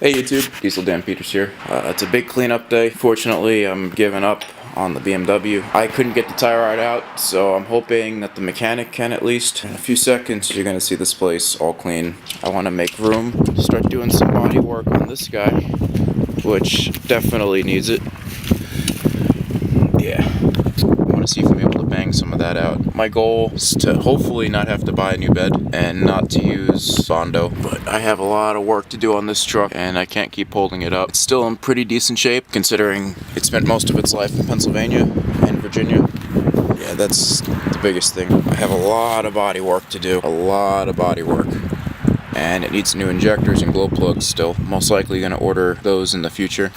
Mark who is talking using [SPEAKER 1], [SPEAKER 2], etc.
[SPEAKER 1] Hey YouTube, Diesel Dan Peters here. It's a big cleanup day. Fortunately, I'm giving up on the BMW. I couldn't get the tire rod out, so I'm hoping that the mechanic can at least. In a few seconds, you're gonna see this place all clean. I want to make room to start doing some body work on this guy, which definitely needs it. Yeah. I want to see if I'm able to bang some of that out. My goal is to hopefully not have to buy a new bed and not to use Bondo, but I have a lot of work to do on this truck and I can't keep holding it up. It's still in pretty decent shape considering it spent most of its life in Pennsylvania and Virginia. Yeah, that's the biggest thing. I have a lot of body work to do. A lot of body work. And it needs new injectors and glow plugs still. Most likely going to order those in the future.